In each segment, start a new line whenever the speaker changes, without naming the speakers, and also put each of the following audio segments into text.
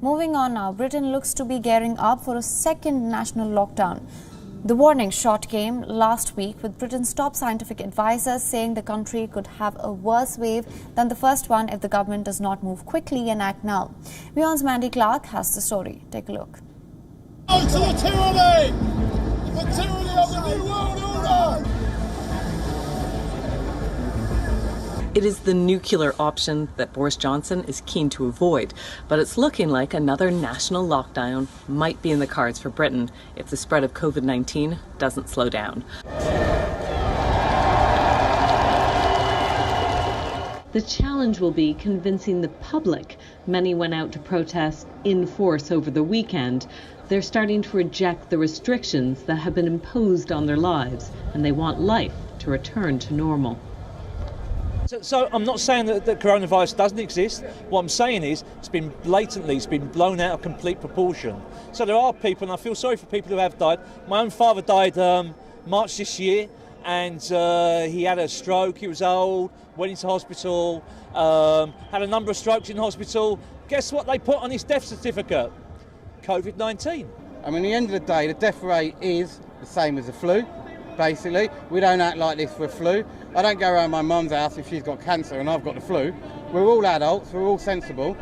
Moving on now, Britain looks to be gearing up for a second national lockdown. The warning shot came last week with Britain's top scientific advisors saying the country could have a worse wave than the first one if the government does not move quickly and act now. WION's Mandy Clark has the story. Take a look.
To the tyranny! The tyranny of the New World Order!
It is the nuclear option that Boris Johnson is keen to avoid, but it's looking like another national lockdown might be in the cards for Britain if the spread of COVID-19 doesn't slow down. The challenge will be convincing the public. Many went out to protest in force over the weekend. They're starting to reject the restrictions that have been imposed on their lives, and they want life to return to normal.
So I'm not saying that coronavirus doesn't exist. What I'm saying is it's been blown out of complete proportion. So there are people, and I feel sorry for people who have died. My own father died March this year, and he had a stroke. He was old, went into hospital, had a number of strokes in hospital. Guess what they put on his death certificate? COVID-19.
I mean, at the end of the day, the death rate is the same as the flu. Basically, we don't act like this for a flu. I don't go around my mum's house if she's got cancer and I've got the flu. We're all adults, we're all sensible.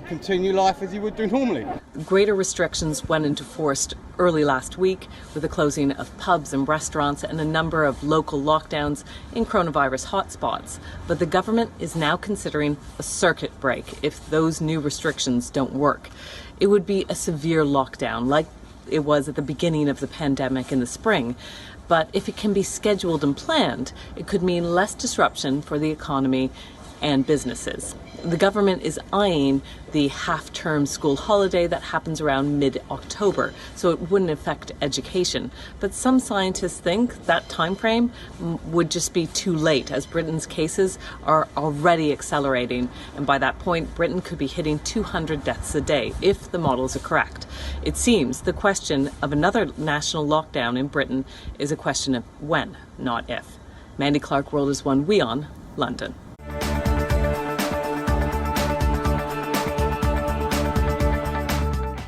Continue life as you would do normally.
Greater restrictions went into force early last week with the closing of pubs and restaurants and a number of local lockdowns in coronavirus hotspots. But the government is now considering a circuit break if those new restrictions don't work. It would be a severe lockdown like it was at the beginning of the pandemic in the spring. But if it can be scheduled and planned, it could mean less disruption for the economy and businesses. The government is eyeing the half-term school holiday that happens around mid-October, so it wouldn't affect education. But some scientists think that time frame would just be too late, as Britain's cases are already accelerating, and by that point Britain could be hitting 200 deaths a day if the models are correct. It seems the question of another national lockdown in Britain is a question of when, not if. Mandy Clark, World is One, WION, London.